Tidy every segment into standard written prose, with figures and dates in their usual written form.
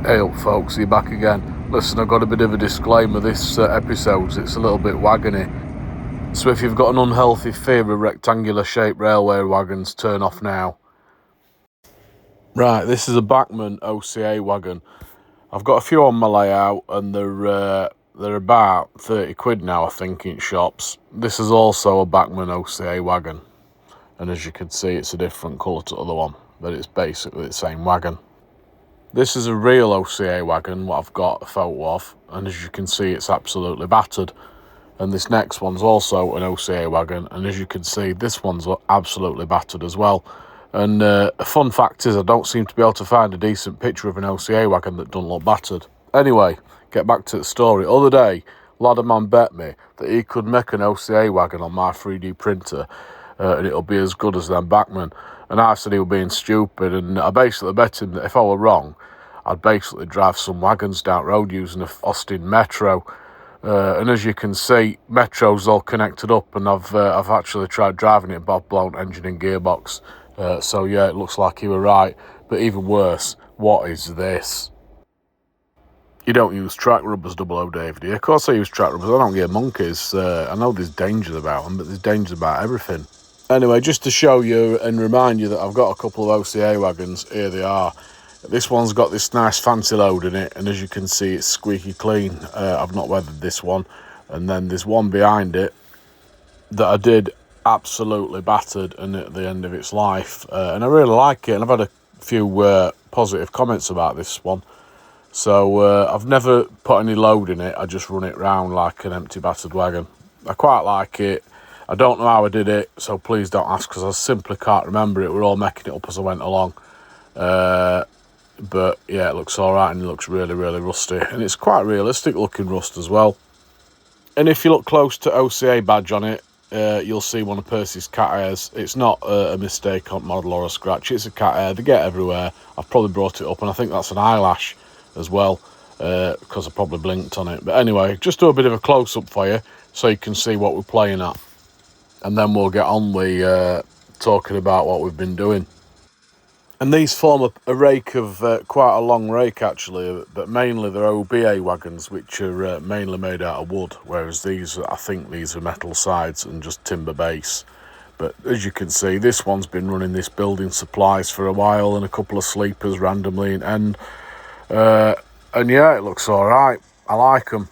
Hey up folks, you're back again. Listen, I've got a bit of a disclaimer. This episode, it's a little bit wagony. So if you've got an unhealthy fear of rectangular shaped railway wagons, turn off now. Right, this is a Bachmann OCA wagon. I've got a few on my layout and they're about 30 quid now, I think, in shops. This is also a Bachmann OCA wagon. And as you can see, it's a different colour to the other one, but it's basically the same wagon. This is a real OCA wagon, what I've got a photo of, and as you can see, it's absolutely battered. And this next one's also an OCA wagon, and as you can see, this one's absolutely battered as well. And a fun fact is, I don't seem to be able to find a decent picture of an OCA wagon that doesn't look battered. Anyway, get back to the story. Other day, lad of man bet me that he could make an OCA wagon on my 3D printer, and it'll be as good as them Bachmann. And I said he was being stupid, and I basically bet him that if I were wrong, I'd basically drive some wagons down the road using a Austin Metro. And as you can see, Metro's all connected up, and I've actually tried driving it, but I've blown engine and gearbox. So yeah, it looks like you were right. But even worse, what is this? You don't use track rubbers, 00 Dave, do you? Of course I use track rubbers. I don't get monkeys. I know there's dangers about them, but there's dangers about everything. Anyway, just to show you and remind you that I've got a couple of OCA wagons, here they are. This one's got this nice fancy load in it, and as you can see, it's squeaky clean. I've not weathered this one. And then there's one behind it that I did absolutely battered and at the end of its life. And I really like it, and I've had a few positive comments about this one. So I've never put any load in it, I just run it round like an empty battered wagon. I quite like it. I don't know how I did it, so please don't ask, because I simply can't remember it. We're all making it up as I went along. But yeah, it looks alright, and it looks really, really rusty. And it's quite realistic looking rust as well. And if you look close to OCA badge on it, you'll see one of Percy's cat hairs. It's not a mistake on model or a scratch, it's a cat hair. They get everywhere. I've probably brought it up, and I think that's an eyelash as well, because I probably blinked on it. But anyway, just do a bit of a close-up for you, so you can see what we're playing at. And then we'll get on with talking about what we've been doing. And these form a rake of quite a long rake actually, but mainly they're OBA wagons, which are mainly made out of wood, whereas these, I think these are metal sides and just timber base. But as you can see, this one's been running this building supplies for a while, and a couple of sleepers randomly in end. And yeah, it looks alright. I like them.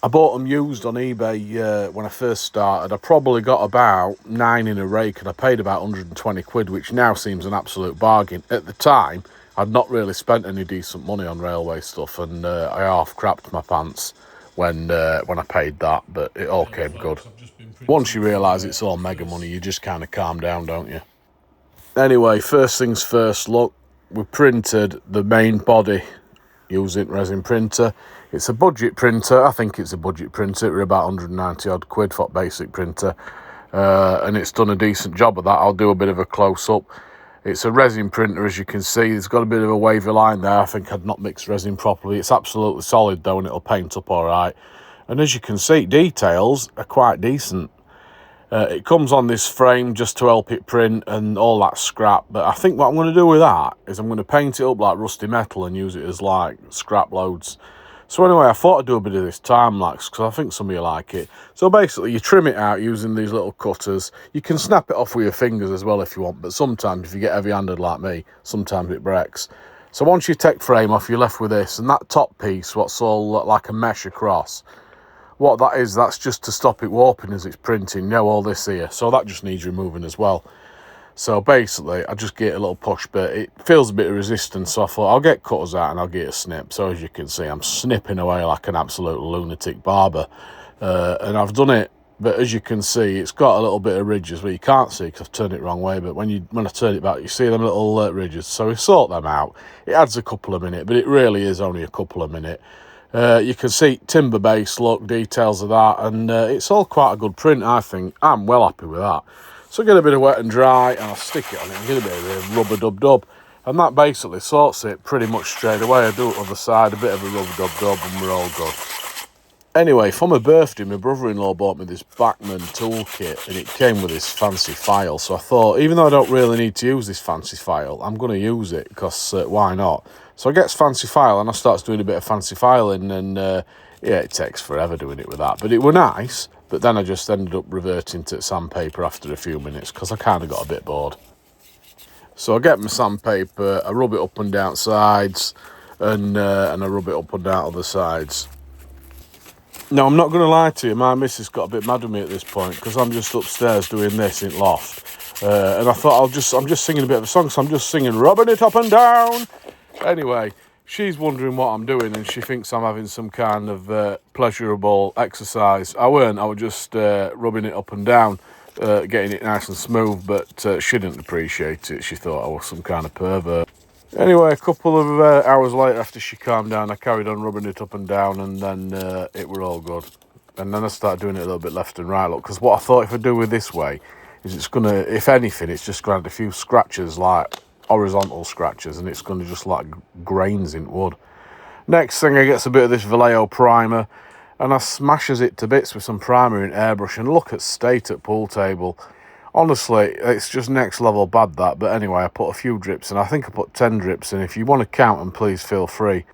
I bought them used on eBay when I first started. I probably got about 9 in a rake, and I paid about 120 quid, which now seems an absolute bargain. At the time, I'd not really spent any decent money on railway stuff, and I half crapped my pants when I paid that, but it all came good. Once you realise it's all mega money, you just kind of calm down, don't you? Anyway, first things first, look, we printed the main body using resin printer. It's a budget printer. I think it's a budget printer. We're about 190 odd quid for a basic printer, and it's done a decent job of that. I'll do a bit of a close-up. It's a resin printer, as you can see. It's got a bit of a wavy line there. I think I'd not mixed resin properly. It's absolutely solid though, and it'll paint up all right. And as you can see, details are quite decent. It comes on this frame just to help it print and all that scrap, but I think what I'm going to do with that is I'm going to paint it up like rusty metal and use it as like scrap loads. So anyway, I thought I'd do a bit of this time-lapse because I think some of you like it. So basically, you trim it out using these little cutters. You can snap it off with your fingers as well if you want, but sometimes if you get heavy-handed like me, sometimes it breaks. So once you take frame off, you're left with this, and that top piece, what's all like a mesh across, what that is, that's just to stop it warping as it's printing. You know, all this here. So that just needs removing as well. So basically, I just get a little push bit. It feels a bit of resistance, so I thought I'll get cutters out and I'll get a snip. So as you can see, I'm snipping away like an absolute lunatic barber. And I've done it, but as you can see, it's got a little bit of ridges where you can't see because I've turned it wrong way. But when I turn it back, you see them little ridges. So we sort them out. It adds a couple of minutes, but it really is only a couple of minutes. You can see timber base look, details of that, and it's all quite a good print, I think. I'm well happy with that. So get a bit of wet and dry, and I'll stick it on it and get a bit of rubber-dub-dub. And that basically sorts it pretty much straight away. I do it on the side, a bit of a rubber-dub-dub, and we're all good. Anyway, for my birthday, my brother-in-law bought me this bachmann toolkit, and it came with this fancy file. So I thought, even though I don't really need to use this fancy file, I'm going to use it, because why not? So I get fancy file, and I starts doing a bit of fancy filing, and yeah, it takes forever doing it with that. But it were nice, but then I just ended up reverting to sandpaper after a few minutes, because I kind of got a bit bored. So I get my sandpaper, I rub it up and down sides, and I rub it up and down other sides. Now, I'm not going to lie to you, my missus got a bit mad with me at this point, because I'm just upstairs doing this in loft. And I thought I'm just singing a bit of a song, so I'm just singing, rubbing it up and down. Anyway, she's wondering what I'm doing, and she thinks I'm having some kind of pleasurable exercise. I weren't, I was just rubbing it up and down, getting it nice and smooth, but she didn't appreciate it. She thought I was some kind of pervert. Anyway, a couple of hours later, after she calmed down, I carried on rubbing it up and down, and then it were all good. And then I started doing it a little bit left and right, look, because what I thought if I do it this way is it's going to, if anything, it's just going to have a few scratches, like horizontal scratches, and it's going to just like grains in wood. Next thing, I gets a bit of this Vallejo primer, and I smashes it to bits with some primer in airbrush, and look at state at pool table. Honestly, it's just next level bad, that. But anyway, I put a few drips in. I think I put 10 drips in. If you want to count them, please feel free.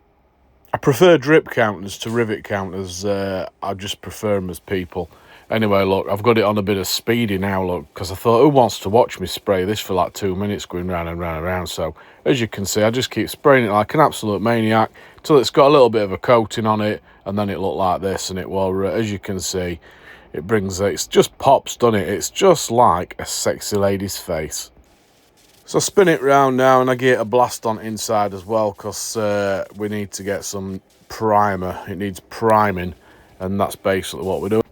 I prefer drip counters to rivet counters. I just prefer them as people. Anyway, look, I've got it on a bit of speedy now, look, because I thought, who wants to watch me spray this for like 2 minutes going round and round and round? So, as you can see, I just keep spraying it like an absolute maniac till it's got a little bit of a coating on it, and then it looked like this, and it will, as you can see, it brings, it just pops, doesn't it? It's just like a sexy lady's face. So I spin it round now, and I get a blast on inside as well, because we need to get some primer. It needs priming, and that's basically what we're doing.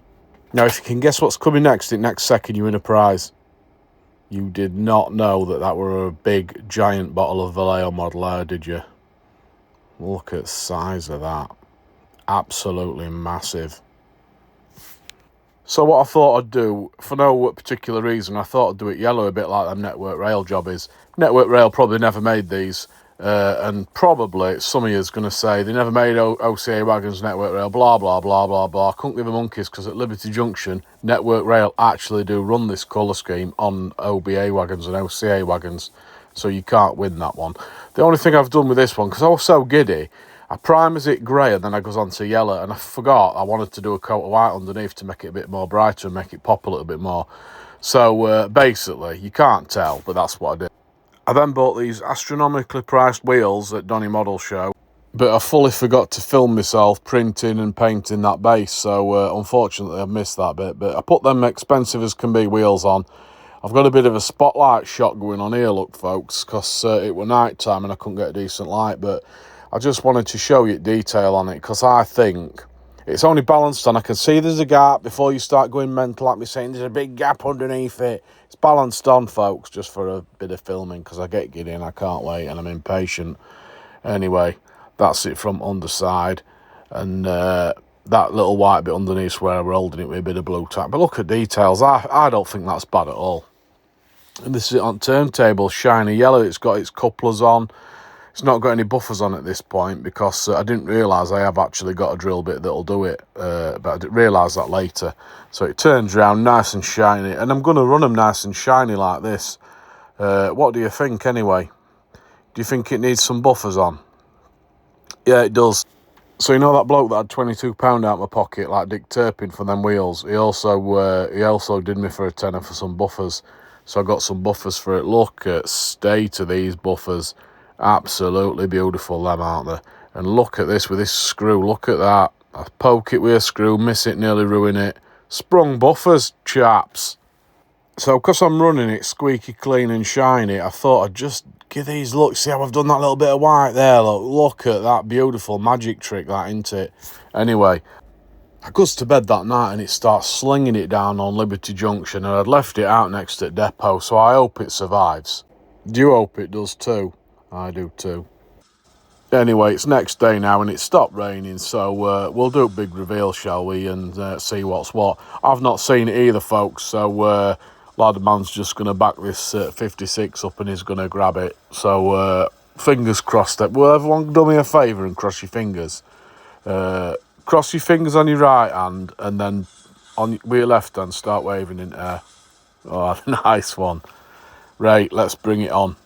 Now, if you can guess what's coming next, in next second you win a prize. You did not know that that were a big, giant bottle of Vallejo Model Air, did you? Look at the size of that. Absolutely massive. So what I thought I'd do, for no particular reason, I thought I'd do it yellow, a bit like them Network Rail jobbies. Network Rail probably never made these, and probably some of you is going to say they never made OCA wagons, Network Rail, blah, blah, blah, blah, blah. I couldn't give a monkeys, because at Liberty Junction, Network Rail actually do run this colour scheme on OBA wagons and OCA wagons, so you can't win that one. The only thing I've done with this one, because I was so giddy, I primers it grey and then I goes on to yellow, and I forgot I wanted to do a coat of white underneath to make it a bit more brighter and make it pop a little bit more. So basically, you can't tell, but that's what I did. I then bought these astronomically priced wheels at Donny Model Show, but I fully forgot to film myself printing and painting that base, so unfortunately I've missed that bit. But I put them expensive as can be wheels on. I've got a bit of a spotlight shot going on here, look folks, because it were night time and I couldn't get a decent light, but I just wanted to show you detail on it, because I think it's only balanced on. I can see there's a gap before you start going mental like me saying there's a big gap underneath it. It's balanced on, folks, just for a bit of filming, because I get giddy and I can't wait and I'm impatient. Anyway, that's it from underside, and that little white bit underneath where we're holding it with a bit of blue tack. But look at details. I don't think that's bad at all. And this is it on turntable, shiny yellow. It's got its couplers on. It's not got any buffers on at this point, because I didn't realise I have actually got a drill bit that'll do it, but I didn't realise that later. So it turns around nice and shiny, and I'm going to run them nice and shiny like this. What do you think anyway? Do you think it needs some buffers on? Yeah, it does. So you know that bloke that had £22 out of my pocket, like Dick Turpin, for them wheels? He also did me for a tenner for some buffers. So I got some buffers for it. Look at state of these buffers. Absolutely beautiful, them, aren't they? And look at this with this screw. Look at that. I poke it with a screw, miss it, nearly ruin it. Sprung buffers, chaps. So because I'm running it squeaky clean and shiny, I thought I'd just give these look. See how I've done that little bit of white there? Look at that beautiful magic trick, that, ain't it? Anyway, I goes to bed that night and it starts slinging it down on Liberty Junction, and I'd left it out next to the depot, so I hope it survives. Do you hope it does too? I do too. Anyway, it's next day now and it stopped raining, so we'll do a big reveal, shall we, and see what's what. I've not seen it either, folks, so lad man's just going to back this 56 up and he's going to grab it. So fingers crossed. Will everyone do me a favour and cross your fingers? cross your fingers on your right hand, and then with your left hand start waving in air. Oh, nice one. Right, let's bring it on.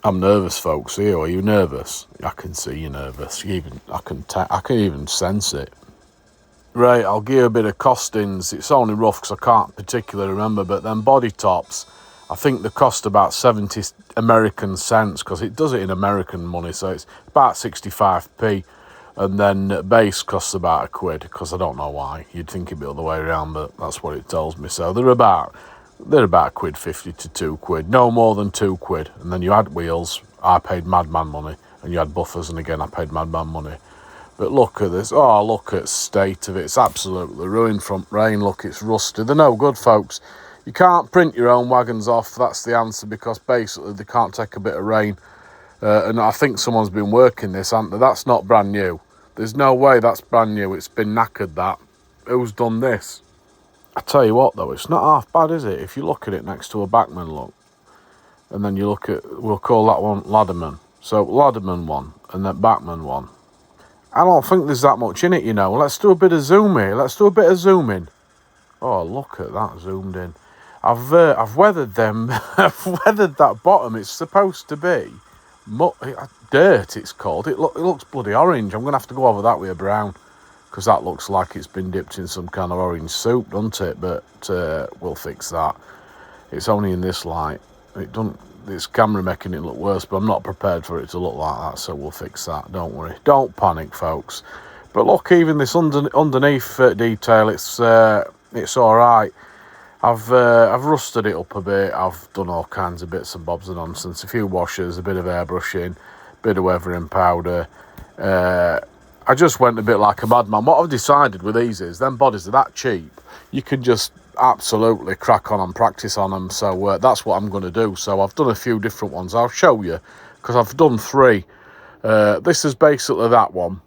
I'm nervous, folks. Are you nervous? I can see you're nervous. I can even sense it. Right, I'll give you a bit of costings. It's only rough because I can't particularly remember, but then body tops, I think they cost about 70 American cents because it does it in American money, so it's about 65p. And then base costs about £1 because I don't know why. You'd think it'd be the other way around, but that's what it tells me. So they're about £1.50 to £2, no more than £2. And then you add wheels, I paid madman money, and you add buffers, and again I paid madman money. But look at this. Oh, look at the state of it. It's absolutely ruined front rain. Look, it's rusted. They're no good, folks. You can't print your own wagons off. That's the answer, because basically they can't take a bit of rain. And I think someone's been working this, hasn't they? That's not brand new. There's no way that's brand new. It's been knackered, that. Who's done this? I tell you what, though, it's not half bad, is it? If you look at it next to a bachmann, look. And then you look at, we'll call that one ladderman. So ladderman one, and then bachmann one. I don't think there's that much in it, you know. Let's do a bit of zoom here. Let's do a bit of zoom in. Oh, look at that zoomed in. I've weathered them. I've weathered that bottom. It's supposed to be dirt, it's called. It looks bloody orange. I'm going to have to go over that with a brown, because that looks like it's been dipped in some kind of orange soup, doesn't it? But we'll fix that. It's only in this light. This camera making it look worse, but I'm not prepared for it to look like that, so we'll fix that. Don't worry. Don't panic, folks. But look, even this underneath detail, it's all right. I've rusted it up a bit. I've done all kinds of bits and bobs of nonsense. A few washers, a bit of airbrushing, a bit of weathering powder. I just went a bit like a madman. What I've decided with these is, them bodies are that cheap, you can just absolutely crack on and practice on them. So that's what I'm going to do. So I've done a few different ones. I'll show you, because I've done 3. This is basically that one.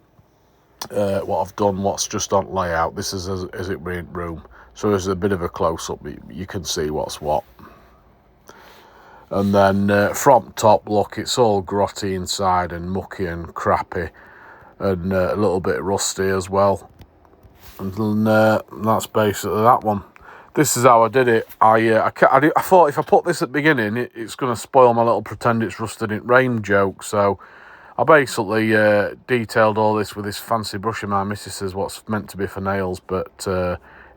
What I've done, what's just on layout. This is as it were in room. So there's a bit of a close-up. You can see what's what. And then from top, look, it's all grotty inside and mucky and crappy. And a little bit rusty as well. And then, that's basically that one. This is how I did it. I thought if I put this at the beginning, it's going to spoil my little pretend it's rusted in rain joke. So I basically detailed all this with this fancy brush of my missus's, what's meant to be for nails, but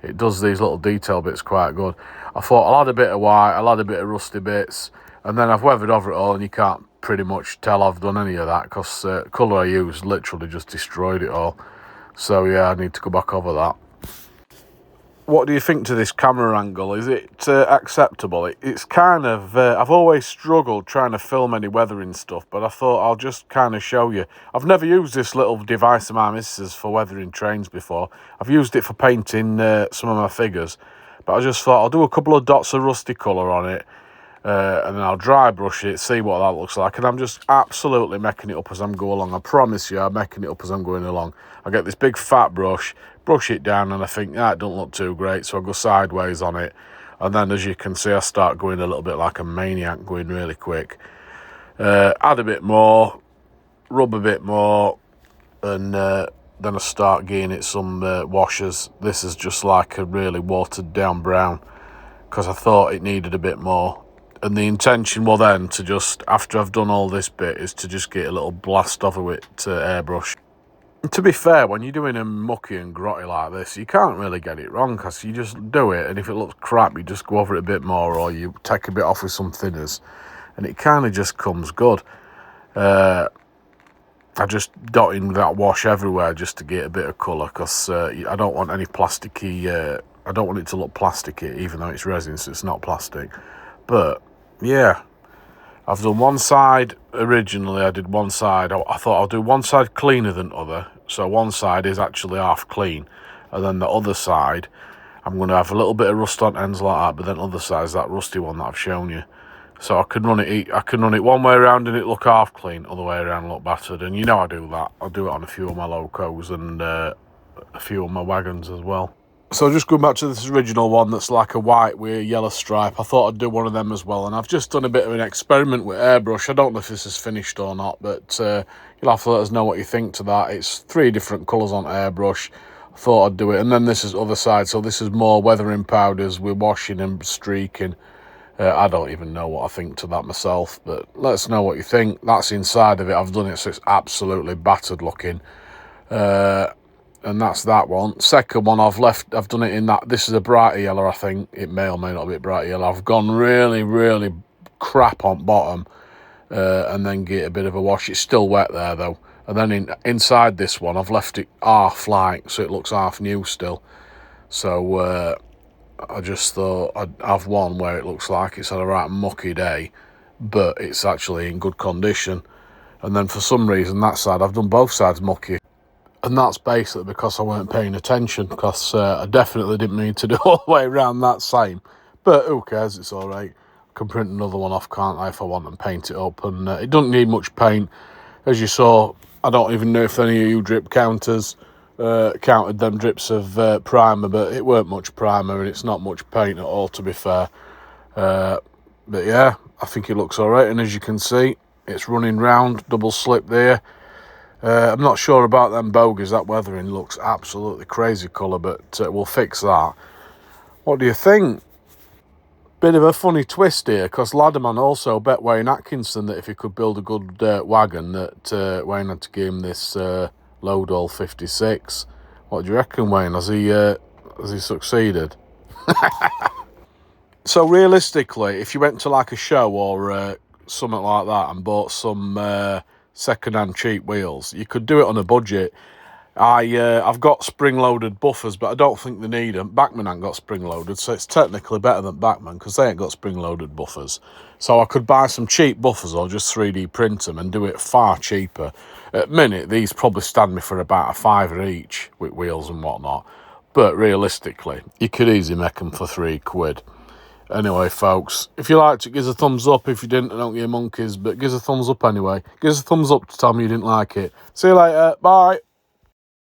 it does these little detail bits quite good. I thought I'll add a bit of white, I'll add a bit of rusty bits, and then I've weathered over it all, and you can't pretty much tell I've done any of that, because colour I used literally just destroyed it all. So yeah, I need to go back over that. What do you think to this camera angle? Is it acceptable? It's kind of... I've always struggled trying to film any weathering stuff, but I thought I'll just kind of show you. I've never used this little device of my missus for weathering trains before. I've used it for painting some of my figures, but I just thought I'll do a couple of dots of rusty colour on it, and then I'll dry brush it, see what that looks like, and I'm just absolutely making it up as I'm going along. I promise you, I'm making it up as I'm going along. I get this big fat brush it down, and I think, it don't look too great, so I go sideways on it, and then as you can see, I start going a little bit like a maniac, going really quick. Add a bit more, rub a bit more, and then I start giving it some washers. This is just like a really watered down brown, because I thought it needed a bit more. And the intention will then to just, after I've done all this bit, is to just get a little blast over it to airbrush. And to be fair, when you're doing a mucky and grotty like this, you can't really get it wrong, because you just do it, and if it looks crap, you just go over it a bit more, or you take a bit off with some thinners, and it kind of just comes good. I just dot in that wash everywhere just to get a bit of colour, because I don't want any plasticky, I don't want it to look plasticky, even though it's resin, so it's not plastic. But yeah, I've done one side. Originally I did one side. I thought I'll do one side cleaner than other, so one side is actually half clean, and then the other side I'm going to have a little bit of rust on ends like that, but then the other side is that rusty one that I've shown you. So I can run it one way around and it look half clean, other way around look battered, and you know I do that. I'll do it on a few of my locos and a few of my wagons as well. So just going back to this original one that's like a white with a yellow stripe, I thought I'd do one of them as well. And I've just done a bit of an experiment with airbrush. I don't know if this is finished or not, but you'll have to let us know what you think to that. It's 3 different colours on airbrush. I thought I'd do it. And then this is other side, so this is more weathering powders with washing and streaking. I don't even know what I think to that myself, but let us know what you think. That's inside of it. I've done it so it's absolutely battered looking. And that's that one. Second one, I've done it in that. This is a brighter yellow, I think. It may or may not be brighter yellow. I've gone really, really crap on bottom, and then get a bit of a wash. It's still wet there though. And then inside this one, I've left it half like, so it looks half new still. So I just thought I'd have one where it looks like it's had a right mucky day, but it's actually in good condition. And then for some reason, that side, I've done both sides mucky. And that's basically because I weren't paying attention, because I definitely didn't mean to do all the way around that same. But who cares, it's all right. I can print another one off, can't I, if I want, and paint it up. And it doesn't need much paint. As you saw, I don't even know if any of you drip counters counted them drips of primer, but it weren't much primer, and it's not much paint at all, to be fair. But yeah, I think it looks all right. And as you can see, it's running round, double slip there. I'm not sure about them bogies. That weathering looks absolutely crazy colour, but we'll fix that. What do you think? Bit of a funny twist here, because Ladderman also bet Wayne Atkinson that if he could build a good wagon, that Wayne had to give him this Loadall 56. What do you reckon, Wayne? Has he succeeded? So realistically, if you went to like a show or something like that and bought some second-hand cheap wheels, you could do it on a budget. I've got spring-loaded buffers, but I don't think they need them. Bachmann ain't got spring-loaded, so it's technically better than Bachmann, because they ain't got spring-loaded buffers. So I could buy some cheap buffers or just 3D print them and do it far cheaper. At the minute, these probably stand me for about a £5 each with wheels and whatnot. But realistically, you could easily make them for £3. Anyway, folks, if you liked it, give us a thumbs up. If you didn't, I don't give monkeys, but give us a thumbs up anyway. Give us a thumbs up to tell me you didn't like it. See you later. Bye.